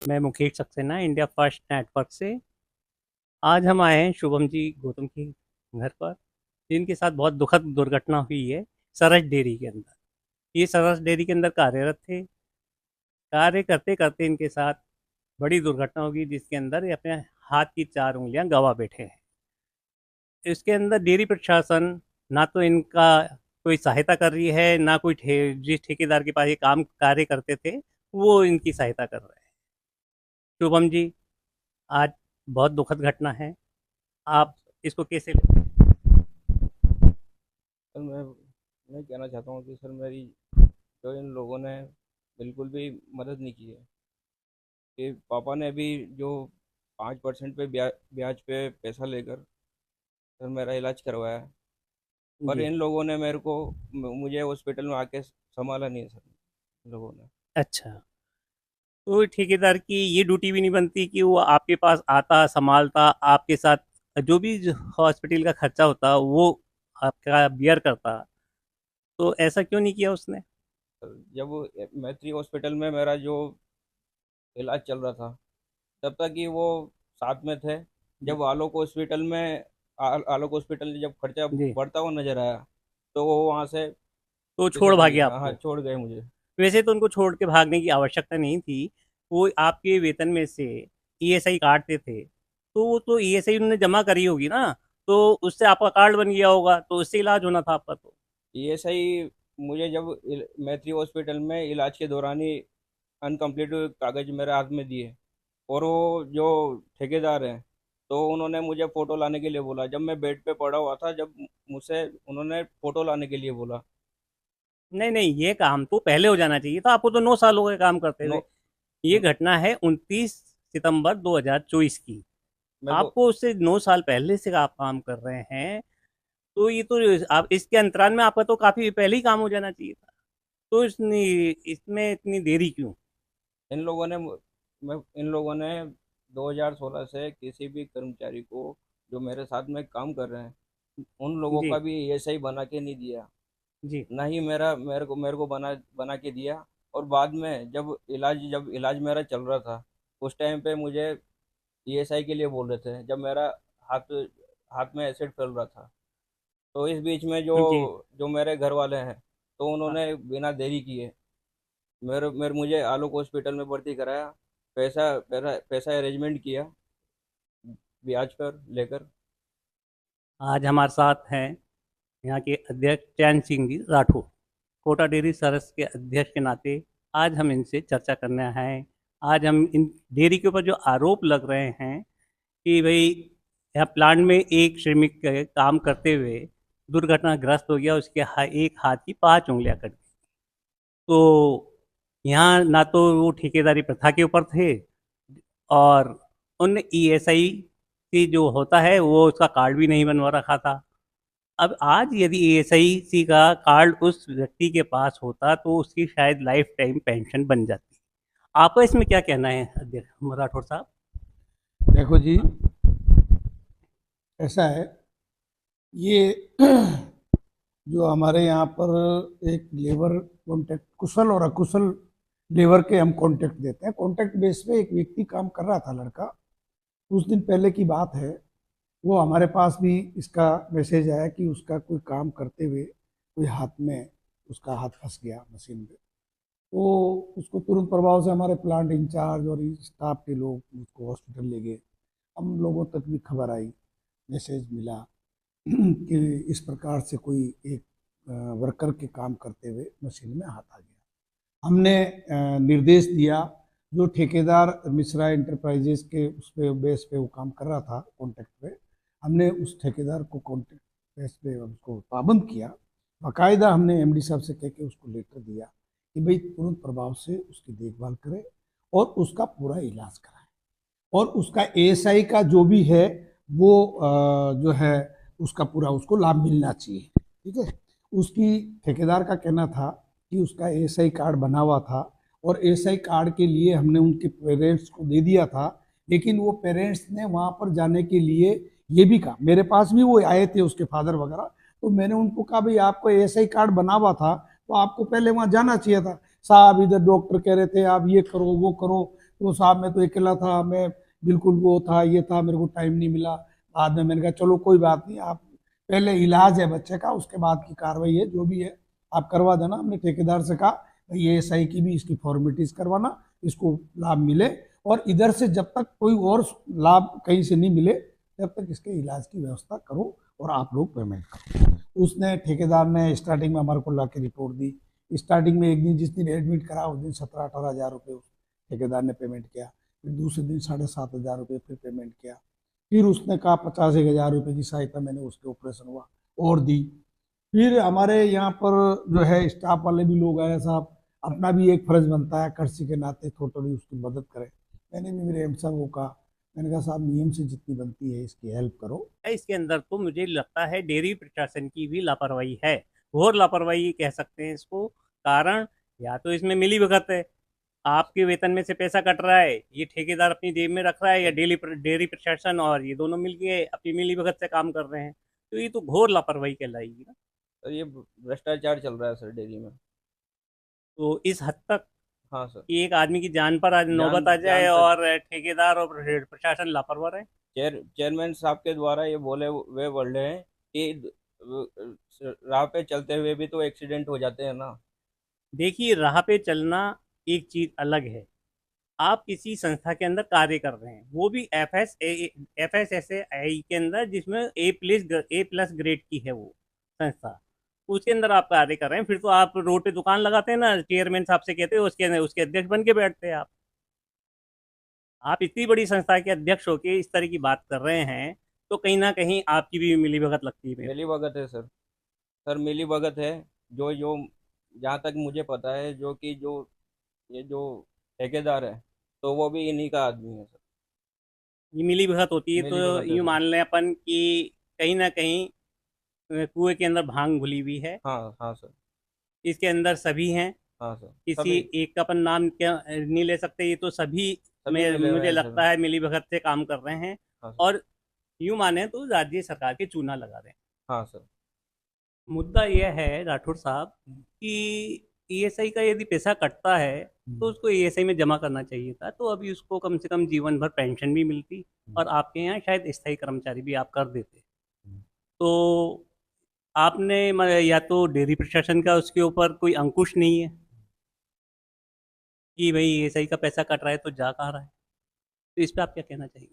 मैं Mukesh Saxena India first network से। आज हम आए हैं शुभम जी गौतम के घर पर, जिनके साथ बहुत दुखद दुर्घटना हुई है सरस डेयरी के अंदर। ये सरस डेयरी के अंदर कार्यरत थे। कार्य करते करते इनके साथ बड़ी दुर्घटना होगी, जिसके अंदर ये अपने हाथ की 4 उंगलियां गंवा बैठे हैं। इसके अंदर डेयरी प्रशासन ना तो इनका कोई सहायता कर रही है, ना कोई जिस ठेकेदार के पास ये काम कार्य करते थे वो इनकी सहायता कर रहे हैं। शुभम जी, आज बहुत दुखद घटना है। आप इसको कैसे लेते हैं? सर मैं कहना चाहता हूँ कि सर मेरी जो इन लोगों ने बिल्कुल भी मदद नहीं की है। कि पापा ने अभी जो 5% पे ब्याज पे पैसा लेकर सर मेरा इलाज करवाया है। पर जी। इन लोगों ने मेरे को मुझे हॉस्पिटल में आके संभाला नहीं है सर, इन लोगों ने। अच्छा, तो ठेकेदार की ये ड्यूटी भी नहीं बनती कि वो आपके पास आता, सँभालता, आपके साथ जो भी हॉस्पिटल का खर्चा होता वो आपका बियर करता, तो ऐसा क्यों नहीं किया उसने? सर जब मैत्री हॉस्पिटल में मेरा जो इलाज चल रहा था, तब तक कि वो साथ में थे। जब आलोक हॉस्पिटल में आलोक हॉस्पिटल में जब खर्चा जी, बढ़ता हुआ नजर आया, तो वो वहाँ से तो छोड़ खिसक भागे दिए। हाँ हाँ, आपको। छोड़ गए मुझे। वैसे तो उनको छोड़ के भागने की आवश्यकता नहीं थी, वो आपके वेतन में से ईएसआई काटते थे, तो वो तो ईएसआई उन्होंने जमा करी होगी ना, तो उससे आपका कार्ड बन गया होगा, तो उससे इलाज होना था आपका तो। ईएसआई मुझे जब मैत्री हॉस्पिटल में इलाज के दौरान ही अनकम्प्लीट कागज मेरे हाथ में दिए। और वो जो ठेकेदार हैं, तो उन्होंने मुझे फ़ोटो लाने के लिए बोला। जब मैं बेड पे पड़ा हुआ था, जब मुझसे उन्होंने फ़ोटो लाने के लिए बोला। नहीं, नहीं, ये काम तो पहले हो जाना चाहिए था, आपको तो 9 साल हो गए काम करते नो हुए। ये घटना है 29 सितंबर 2024 की। मेरे को आपको उससे 9 साल पहले से आप काम कर रहे हैं, तो ये तो आप इसके अंतराल में आपका तो काफ़ी पहले ही काम हो जाना चाहिए था। तो इसमें इतनी देरी क्यों? इन लोगों ने इन लोगों ने 2016 से किसी भी कर्मचारी को जो मेरे साथ में काम कर रहे हैं, उन लोगों जी, का भी ईएसआई बना के नहीं दिया। जी, ना ही मेरे को बना बना के दिया। और बाद में जब इलाज मेरा चल रहा था, उस टाइम पे मुझे ईएसआई के लिए बोल रहे थे, जब मेरा हाथ हाथ में एसिड फैल रहा था। तो इस बीच में जो जी। जो मेरे घर वाले हैं, तो हाँ, उन्होंने बिना देरी किए मेरे मेरे मुझे आलोक हॉस्पिटल में भर्ती कराया। पैसा अरेंजमेंट किया ब्याज पर लेकर। आज हमारे साथ हैं यहाँ के अध्यक्ष चैन सिंह जी राठौर। कोटा डेयरी सरस के अध्यक्ष के नाते आज हम इनसे चर्चा करने आए हैं। आज हम इन डेयरी के ऊपर जो आरोप लग रहे हैं कि भाई यहाँ प्लांट में एक श्रमिक काम करते हुए दुर्घटनाग्रस्त हो गया, उसके एक हाथ की 5 उंगलियां कट गई। तो यहाँ ना तो वो ठेकेदारी प्रथा के ऊपर थे, और उन ईएसआई की जो होता है वो उसका कार्ड भी नहीं बनवा रखा था। अब आज यदि ईएसआई का कार्ड उस व्यक्ति के पास होता तो उसकी शायद लाइफ टाइम पेंशन बन जाती। आपका इसमें क्या कहना है अध्यक्ष राठौर साहब? देखो जी, ऐसा है ये जो हमारे यहाँ पर एक लेबर कॉन्ट्रैक्ट, कुशल और अकुशल लेबर के हम कॉन्ट्रैक्ट देते हैं। कॉन्ट्रैक्ट बेस पे एक व्यक्ति काम कर रहा था, लड़का। कुछ दिन पहले की बात है, वो हमारे पास भी इसका मैसेज आया कि उसका कोई काम करते हुए कोई हाथ में उसका हाथ फंस गया मशीन में। तो उसको तुरंत प्रभाव से हमारे प्लांट इंचार्ज और स्टाफ के लोग उसको हॉस्पिटल ले गए। हम लोगों तक भी खबर आई, मैसेज मिला कि इस प्रकार से कोई एक वर्कर के काम करते हुए मशीन में हाथ आ गया। हमने निर्देश दिया, जो ठेकेदार मिश्रा इंटरप्राइजेस के उस पे बेस पे वो काम कर रहा था कॉन्ट्रैक्ट पे, हमने उस ठेकेदार को कॉन्ट्रैक्ट बेस पे उसको पाबंद किया। बाकायदा हमने एमडी साहब से कह के उसको लेटर दिया कि भाई तुरंत प्रभाव से उसकी देखभाल करें और उसका पूरा इलाज कराएं, और उसका एएसआई का जो भी है वो जो है उसका पूरा उसको लाभ मिलना चाहिए। ठीक है। उसकी ठेकेदार का कहना था कि उसका एएसआई कार्ड बना हुआ था, और एएसआई कार्ड के लिए हमने उनके पेरेंट्स को दे दिया था। लेकिन वो पेरेंट्स ने वहाँ पर जाने के लिए ये भी कहा, मेरे पास भी वो आए थे उसके फादर वगैरह, तो मैंने उनको कहा भाई आपको एएसआई कार्ड बना हुआ था तो आपको पहले वहाँ जाना चाहिए था। साहब इधर डॉक्टर कह रहे थे आप ये करो वो करो, तो साहब मैं तो अकेला था, मैं बिल्कुल वो था, ये था, मेरे को टाइम नहीं मिला। बाद में मैंने कहा चलो कोई बात नहीं, आप पहले इलाज है बच्चे का, उसके बाद की कार्रवाई है जो भी है आप करवा देना। हमने ठेकेदार से कहा भाई ये एसआई की भी इसकी फॉर्मेलिटीज करवाना, इसको लाभ मिले, और इधर से जब तक कोई और लाभ कहीं से नहीं मिले तब तक इसके इलाज की व्यवस्था करो और आप लोग पेमेंट करो। उसने ठेकेदार ने स्टार्टिंग में हमारे को ला के रिपोर्ट दी। स्टार्टिंग में एक दिन जिस दिन एडमिट करा उस दिन 17-18 हज़ार रुपये ठेकेदार ने पेमेंट किया। फिर दूसरे दिन 7,500 रुपये फिर पेमेंट किया। फिर उसने कहा 50,000 रुपये की सहायता मैंने उसके ऑपरेशन हुआ और दी। फिर हमारे यहाँ पर जो है स्टाफ वाले भी लोग आए, साहब अपना भी एक फर्ज बनता है कर्सी के नाते थोड़ी उसकी मदद करें। मैंने भी मेरे एम साहब को कहा, मैंने कहा साहब नियम से जितनी बनती है इसकी हेल्प करो। इसके अंदर तो मुझे लगता है डेयरी प्रशासन की भी लापरवाही है, घोर लापरवाही कह सकते हैं इसको। कारण या तो इसमें मिली भगत है, आपके वेतन में से पैसा कट रहा है, ये ठेकेदार अपनी जेब में रख रहा है, या डेयरी प्रशासन और ये दोनों मिलके अपनी मिली भगत से काम कर रहे हैं, तो ये तो घोर लापरवाही कहलाएगी ना। सर ये भ्रष्टाचार चल रहा है सर डेयरी में। तो इस हद तक हाँ सर। कि एक आदमी की जान पर आज नौबत आ जाए जान और ठेकेदार और प्रशासन लापरवाह रहे। चेयरमैन साहब के द्वारा ये बोले वे बोल रहे हैं कि राह पे चलते हुए भी तो एक्सीडेंट हो जाते हैं ना। देखिए, राह पे चलना एक चीज अलग है, आप किसी संस्था के अंदर कार्य कर रहे हैं, वो भी FSSAI के अंदर, जिसमें A+ ग्रेड की है वो संस्था, उसके अंदर आप कार्य कर रहे हैं। फिर तो आप रोड पे दुकान लगाते हैं ना, चेयरमैन साहब से कहते हैं, उसके अध्यक्ष बन के बैठते हैं आप इतनी बड़ी संस्था के अध्यक्ष होके इस तरह की बात कर रहे हैं, तो कहीं ना कहीं आपकी भी मिलीभगत लगती है मेरे मिली भगत है सर। सर मिली भगत है। जो जो जहाँ तक मुझे पता है जो कि जो ये जो ठेकेदार है तो वो भी इन्हीं का आदमी है सर। को। ये मिलीभगत होती है मिली तो भगत है यूँ सर। मान लें अपन कि कहीं ना कहीं कुएं के अंदर भांग घुली हुई है, हाँ हाँ सर। इसके अंदर सभी हैं, हाँ सर किसी सभी। एक का अपन नाम क्या नहीं ले सकते, ये तो सभी सभी में मिले हुए मुझे हैं सर। लगता है मिलीभगत से काम कर रहे हैं। हाँ सर। और यूँ माने तो राज्य सरकार के चूना लगा रहे हैं। हाँ सर। मुद्दा यह है राठौर साहब कि ईएसआई का यदि पैसा कटता है तो उसको ईएसआई में जमा करना चाहिए था, तो अभी उसको कम से कम जीवन भर पेंशन भी मिलती, और आपके यहाँ शायद स्थायी कर्मचारी भी आप कर देते। तो आपने या तो डेयरी प्रशासन का उसके ऊपर कोई अंकुश नहीं है कि भाई ईएसआई का पैसा कट रहा है तो जा कहाँ रहा है, तो इस पर आप क्या कहना चाहिए?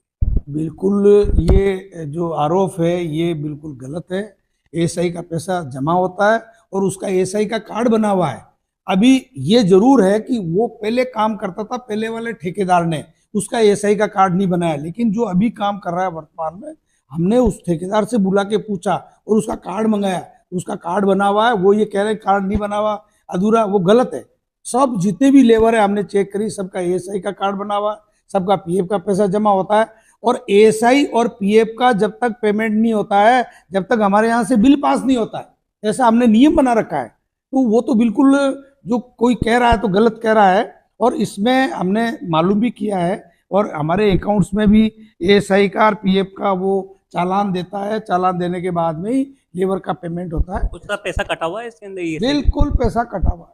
बिल्कुल, ये जो आरोप है ये बिल्कुल गलत है। एसआई का पैसा जमा होता है और उसका एसआई का कार्ड बना हुआ है। अभी ये जरूर है कि वो पहले काम करता था, पहले वाले ठेकेदार ने उसका एसआई का कार्ड नहीं बनाया, लेकिन जो अभी काम कर रहा है वर्तमान में, हमने उस ठेकेदार से बुला के पूछा और उसका कार्ड मंगाया, उसका कार्ड बना हुआ है। वो ये कह रहे कार्ड नहीं बना हुआ, अधूरा, वो गलत है। सब जितने भी लेबर है हमने चेक करी, सबका एएसआई का कार्ड बना हुआ है, सबका पीएफ का पैसा जमा होता है। और एएसआई और पीएफ का जब तक पेमेंट नहीं होता है, जब तक हमारे यहाँ से बिल पास नहीं होता है, ऐसा हमने नियम बना रखा है। तो वो तो बिल्कुल, जो कोई कह रहा है तो गलत कह रहा है। और इसमें हमने मालूम भी किया है और हमारे अकाउंट्स में भी एएसआई का और पीएफ का वो चालान देता है, चालान देने के बाद में ही लेबर का पेमेंट होता है। उसका पैसा कटा हुआ है इसके अंदर ईएसआई? बिल्कुल पैसा कटा हुआ है,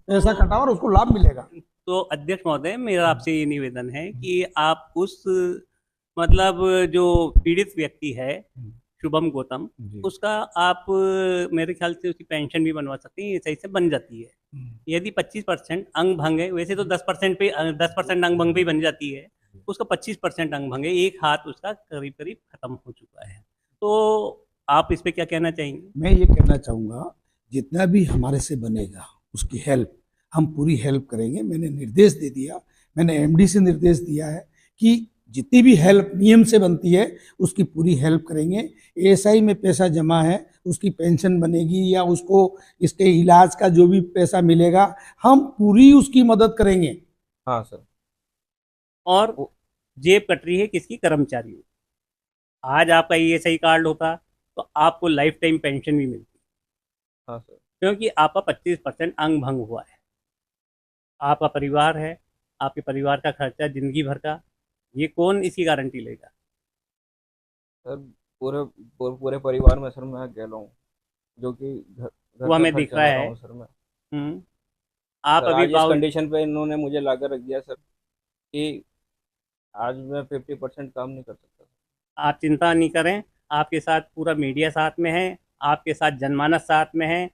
पैसा कटा हुआ और उसको लाभ मिलेगा। तो अध्यक्ष महोदय, मेरा आपसे ये निवेदन है कि आप उस मतलब जो पीड़ित व्यक्ति है शुभम गौतम, उसका आप मेरे ख्याल से उसकी पेंशन भी बनवा सकते हैं, ये सही से बन जाती है। यदि 25% अंग भंग है, वैसे तो 10% पे 10% अंग भंग पे बन जाती है, उसका 25% अंग भंग है, एक हाथ उसका करीब करीब खत्म हो चुका है। तो आप इस पे क्या कहना चाहेंगे? मैं ये कहना चाहूँगा जितना भी हमारे से बनेगा उसकी हेल्प हम पूरी हेल्प करेंगे। मैंने निर्देश दे दिया, मैंने एमडी से निर्देश दिया है कि जितनी भी हेल्प नियम से बनती है उसकी पूरी हेल्प करेंगे। एएसआई में पैसा जमा है, उसकी पेंशन बनेगी या उसको इसके इलाज का जो भी पैसा मिलेगा हम पूरी उसकी मदद करेंगे। हाँ सर। और जेब कट रही है किसकी? कर्मचारियों। आज आपका ईएसआई कार्ड होता तो आपको लाइफ टाइम पेंशन भी मिलती, हाँ सर। क्योंकि आपका 25% अंग भंग हुआ है, आपका परिवार है, आपके परिवार का खर्चा जिंदगी भर का, ये कौन इसकी गारंटी लेगा? सर पूरे पूरे परिवार में सर मैं अकेला हूँ जो कि घर वो का हमें खर्च दिख चला रहा रहा है। हूँ सर मैं। आप सर अभी आज इस कंडीशन पे इन्होंने मुझे लाकर रख दिया सर कि आज मैं 50% काम नहीं कर सकता। आप चिंता नहीं करें, आपके साथ पूरा मीडिया साथ में है, आपके साथ जनमानस साथ में है।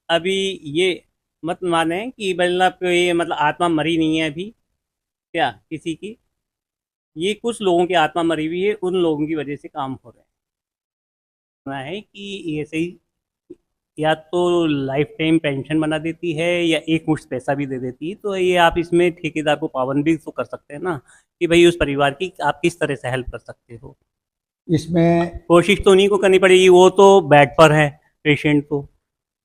अभी ये मत माने कि मतलब ये मतलब आत्मा मरी नहीं है अभी क्या किसी की। ये कुछ लोगों की आत्मा मरी हुई है, उन लोगों की वजह से काम हो रहे हैं। सुना है कि ऐसे ही या तो लाइफ टाइम पेंशन बना देती है या एक मुश्त पैसा भी दे देती है। तो ये आप इसमें ठेकेदार को पाबंद भी तो कर सकते हैं ना कि भाई उस परिवार की आप किस तरह से हेल्प कर सकते हो। इसमें कोशिश तो उन्हीं को करनी पड़ेगी, वो तो बेड पर है पेशेंट, तो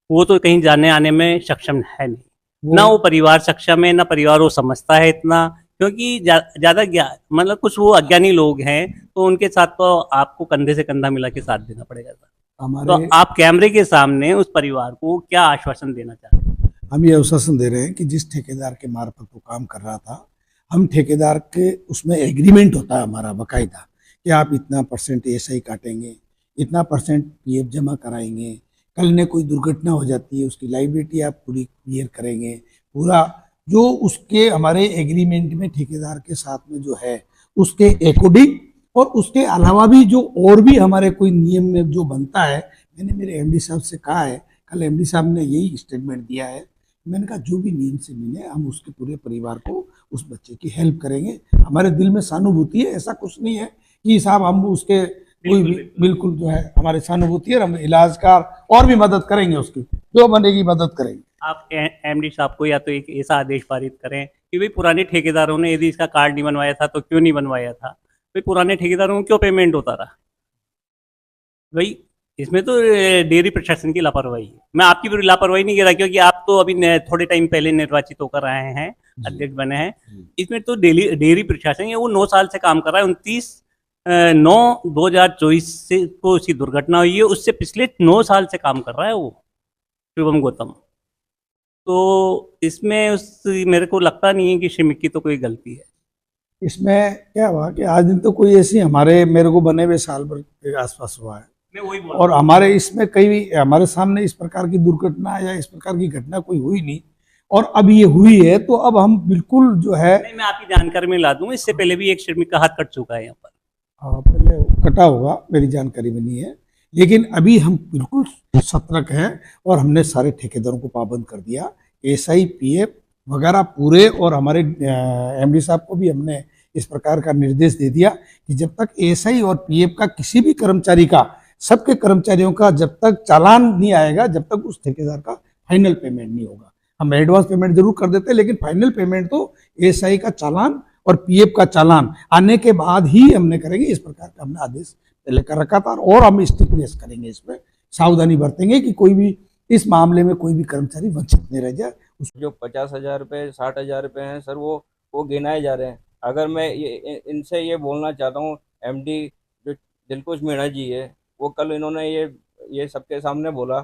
वो तो कहीं जाने आने में सक्षम है नहीं। वो ना वो परिवार सक्षम है, ना परिवार वो समझता है इतना, क्योंकि ज़्यादा मतलब कुछ वो अज्ञानी लोग हैं, तो उनके साथ तो आपको कंधे से कंधा मिला के साथ देना पड़ेगा। तो हमारे आप कैमरे के सामने उस परिवार को क्या आश्वासन देना चाहते हैं? हम ये आश्वासन दे रहे हैं कि जिस ठेकेदार के मार्फत वो काम कर रहा था, हम ठेकेदार के उसमें एग्रीमेंट होता है हमारा बकायदा कि आप इतना परसेंट एसआई काटेंगे, इतना परसेंट पीएफ जमा कराएंगे, कल ने कोई दुर्घटना हो जाती है उसकी लाइबिलिटी आप पूरी क्लियर करेंगे। पूरा जो उसके हमारे एग्रीमेंट में ठेकेदार के साथ में जो है उसके अकॉर्डिंग, और उसके अलावा भी जो और भी हमारे कोई नियम में जो बनता है, मैंने मेरे एमडी साहब से कहा है, कल एमडी साहब ने यही स्टेटमेंट दिया है। मैंने कहा जो भी नियम से मिले हम उसके पूरे परिवार को उस बच्चे की हेल्प करेंगे। हमारे दिल में सहानुभूति है, ऐसा कुछ नहीं है कि साहब हम उसके कोई भी, बिल्कुल जो है हमारी सहानुभूति है, हम इलाज का और भी मदद करेंगे, उसकी जो बनेगी मदद करेंगे। आप एमडी साहब को या तो एक ऐसा आदेश पारित करें कि भाई पुराने ठेकेदारों ने यदि इसका कार्ड नहीं बनवाया था तो क्यों नहीं बनवाया था, भाई पुराने ठेकेदारों को क्यों पेमेंट होता रहा। भाई इसमें तो डेयरी प्रशासन की लापरवाही है। मैं आपकी भी लापरवाही नहीं कह रहा, क्योंकि आप तो अभी थोड़े टाइम पहले निर्वाचित होकर आए हैं, अध्यक्ष बने हैं। इसमें तो डेयरी प्रशासन है, वो 9 साल से काम कर रहा है। 29/9/2024 से को उसकी दुर्घटना हुई है, उससे पिछले 9 साल से काम कर रहा है वो शिवम गौतम। तो इसमें उस मेरे को लगता नहीं है कि श्रमिक की तो कोई गलती है। इसमें क्या हुआ कि आज दिन तो कोई ऐसी हमारे मेरे को बने हुए साल भर के आसपास हुआ है, मैं वही बोल और हमारे इसमें कई हमारे सामने इस प्रकार की दुर्घटना या इस प्रकार की घटना कोई हुई नहीं, और अब ये हुई है तो अब हम बिल्कुल जो है नहीं, मैं आपकी जानकारी में ला दूंगा, इससे पहले भी एक श्रमिक का हाथ कट चुका है यहाँ पर। पहले कटा होगा, मेरी जानकारी में नहीं है, लेकिन अभी हम बिल्कुल सतर्क हैं और हमने सारे ठेकेदारों को पाबंद कर दिया। एसआई पीएफ वगैरह पूरे, और हमारे एमडी साहब को भी हमने इस प्रकार का निर्देश दे दिया कि जब तक एसआई और पीएफ का किसी भी कर्मचारी का, सबके कर्मचारियों का जब तक चालान नहीं आएगा, जब तक उस ठेकेदार का फाइनल पेमेंट नहीं होगा। हम एडवांस पेमेंट जरूर कर देते हैं, लेकिन फाइनल पेमेंट तो एसआई का चालान और पीएफ का चालान आने के बाद ही हमने करेंगे। इस प्रकार का हमने आदेश लेकर रखा था, और हम स्ट्रिक्टनेस करेंगे, इसमें सावधानी बरतेंगे कि कोई भी इस मामले में कोई भी कर्मचारी वंचित नहीं रह जाए। जो 50,000 रुपये 60,000 रुपये हैं सर, वो गिनाए जा रहे हैं। अगर मैं इनसे ये बोलना चाहता हूँ, एमडी जो दिलकुश मीणा जी है, वो कल इन्होंने ये सबके सामने बोला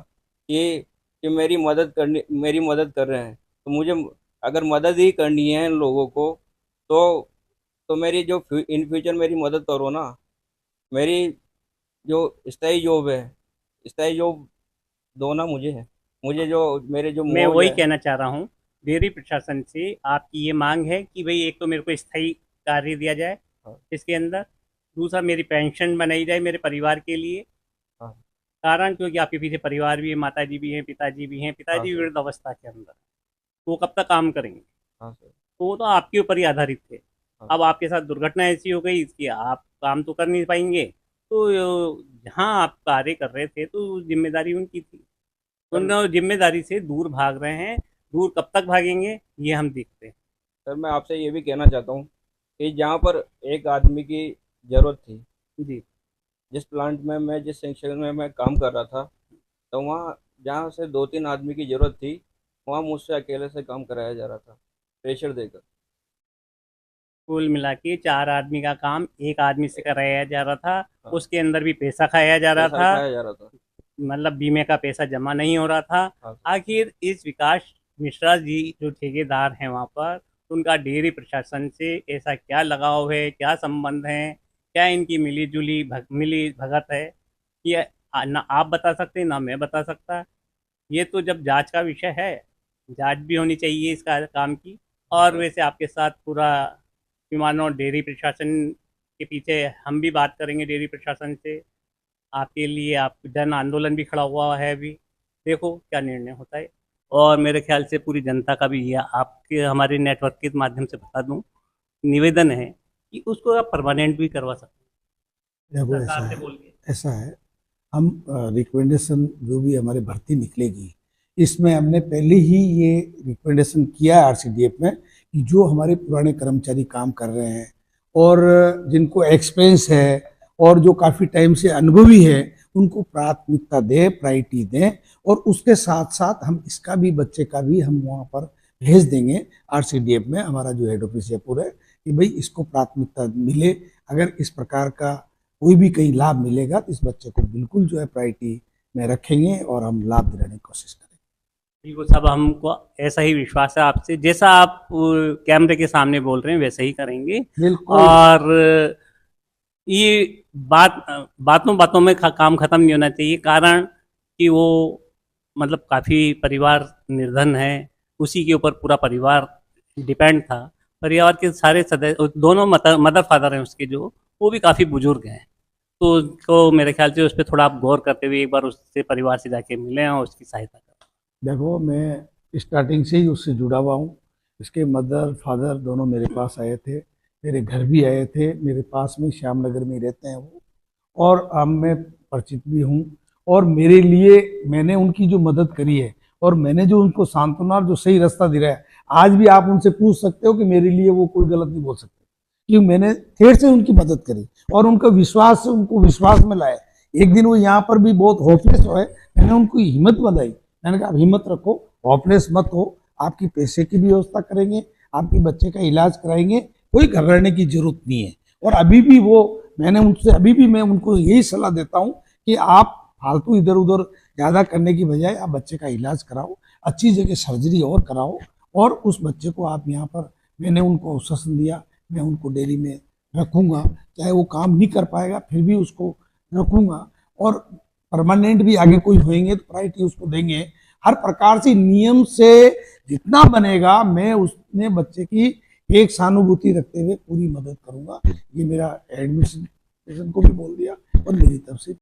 कि मेरी मदद कर रहे हैं। तो मुझे अगर मदद ही करनी है इन लोगों को, तो मेरी जो इन फ्यूचर मेरी मदद करो ना। मेरी जो स्थायी जॉब है, स्थायी जॉब दो ना मुझे जो मेरे जो मैं मौज वही है। कहना चाह रहा हूँ, डेयरी प्रशासन से आपकी ये मांग है कि भाई एक तो मेरे को स्थायी कार्य दिया जाए हाँ, इसके अंदर, दूसरा मेरी पेंशन बनाई जाए मेरे परिवार के लिए। हाँ, कारण क्योंकि आपके पीछे परिवार भी है, माता जी भी हैं, पिताजी भी हैं, हाँ पिताजी भी सर, वृद्ध अवस्था के अंदर, तो वो कब तक काम करेंगे। हाँ सर, तो वो तो आपके ऊपर ही आधारित थे। हाँ, अब आपके साथ दुर्घटना ऐसी हो गई कि आप काम तो कर नहीं पाएंगे, तो जहाँ आप कार्य कर रहे थे तो जिम्मेदारी उनकी थी। सर। उन जिम्मेदारी से दूर भाग रहे हैं, दूर कब तक भागेंगे ये हम देखते हैं। सर मैं आपसे ये भी कहना चाहता हूँ कि जहाँ पर एक आदमी की ज़रूरत थी, जी। जिस प्लांट में मैं जिस सेक्शन में मैं काम कर रहा था, तो वहाँ जहाँ से 2-3 आदमी की ज़रूरत थी, वहाँ मुझसे अकेले से काम कराया जा रहा था, प्रेशर देकर। कुल मिला के 4 आदमी का काम एक आदमी से कराया जा रहा था, हाँ, उसके अंदर भी पैसा खाया जा रहा पैसा था, खाया जा रहा था। मतलब बीमे का पैसा जमा नहीं हो रहा था। हाँ सर। आखिर इस विकास मिश्रा जी जो ठेकेदार हैं वहाँ पर, उनका डेयरी प्रशासन से ऐसा क्या लगाव है, क्या संबंध है, क्या इनकी मिली भगत है, ये ना आप बता सकते ना मैं बता सकता। ये तो जब जांच का विषय है, जांच भी होनी चाहिए इसका काम की। और वैसे आपके साथ पूरा भी मानो डेयरी प्रशासन के पीछे हम भी बात करेंगे डेयरी प्रशासन से। आपके लिए आप जन आंदोलन भी खड़ा हुआ है अभी, देखो क्या निर्णय होता है। और मेरे ख्याल से पूरी जनता का भी ये आपके हमारे नेटवर्क के माध्यम से बता दूं, निवेदन है कि उसको आप परमानेंट भी करवा सकते हैं देखो सरकार से बोल के। ऐसा है, हम रिकमेंडेशन जो भी हमारे भर्ती निकलेगी, इसमें हमने पहले ही ये रिकमेंडेशन किया है आरसीडीएफ में कि जो हमारे पुराने कर्मचारी काम कर रहे हैं और जिनको एक्सपीरियंस है और जो काफ़ी टाइम से अनुभवी है, उनको प्राथमिकता दें, प्रायोरिटी दें। और उसके साथ साथ हम इसका भी, बच्चे का भी हम वहाँ पर भेज देंगे आरसीडीएफ में, हमारा जो हेड ऑफिस जयपुर है, कि भाई इसको प्राथमिकता मिले। अगर इस प्रकार का कोई भी कहीं लाभ मिलेगा तो इस बच्चे को बिल्कुल जो है प्रायोरिटी में रखेंगे और हम लाभ दिलाने की कोशिश करेंगे। बिल्कुल साहब, हमको ऐसा ही विश्वास है आपसे, जैसा आप कैमरे के सामने बोल रहे हैं वैसे ही करेंगे। बिल्कुल। और ये बातों बातों में काम खत्म नहीं होना चाहिए, कारण कि वो मतलब काफ़ी परिवार निर्धन है, उसी के ऊपर पूरा परिवार डिपेंड था। परिवार के सारे सदस्य, दोनों मदर फादर हैं उसके, जो वो भी काफ़ी बुजुर्ग हैं। तो मेरे ख्याल से उस पर थोड़ा आप गौर करते हुए एक बार उससे परिवार से जाके मिलें और उसकी सहायता करें। देखो, मैं स्टार्टिंग से ही उससे जुड़ा हुआ हूँ। इसके मदर फादर दोनों मेरे पास आए थे, मेरे घर भी आए थे, मेरे पास में श्यामनगर में रहते हैं वो, और अब मैं परिचित भी हूँ। और मेरे लिए मैंने उनकी जो मदद करी है और मैंने जो उनको सांत्वना और जो सही रास्ता दिया है, आज भी आप उनसे पूछ सकते हो कि मेरे लिए वो कोई गलत नहीं बोल सकते, क्योंकि मैंने फिर से उनकी मदद करी और उनका विश्वास से उनको विश्वास में लाए। एक दिन वो यहाँ पर भी बहुत होपलेस हुए, मैंने उनको हिम्मत बनाई। मैंने कहा आप हिम्मत रखो, होपलेस मत हो, आपकी पैसे की भी व्यवस्था करेंगे, आपके बच्चे का इलाज कराएंगे, कोई घबराने की जरूरत नहीं है। और अभी भी मैं उनको यही सलाह देता हूँ कि आप फालतू इधर उधर ज़्यादा करने की बजाय आप बच्चे का इलाज कराओ, अच्छी जगह सर्जरी और कराओ, और उस बच्चे को आप यहाँ पर, मैंने उनको आश्वासन दिया, मैं उनको डेली में रखूँगा, चाहे वो काम नहीं कर पाएगा फिर भी उसको रखूँगा। और परमानेंट भी आगे कोई होंगे तो प्रायोरिटी उसको देंगे। हर प्रकार से नियम से जितना बनेगा मैं उसने बच्चे की एक सहानुभूति रखते हुए पूरी मदद करूँगा। ये मेरा एडमिशन को भी बोल दिया और मेरी तरफ से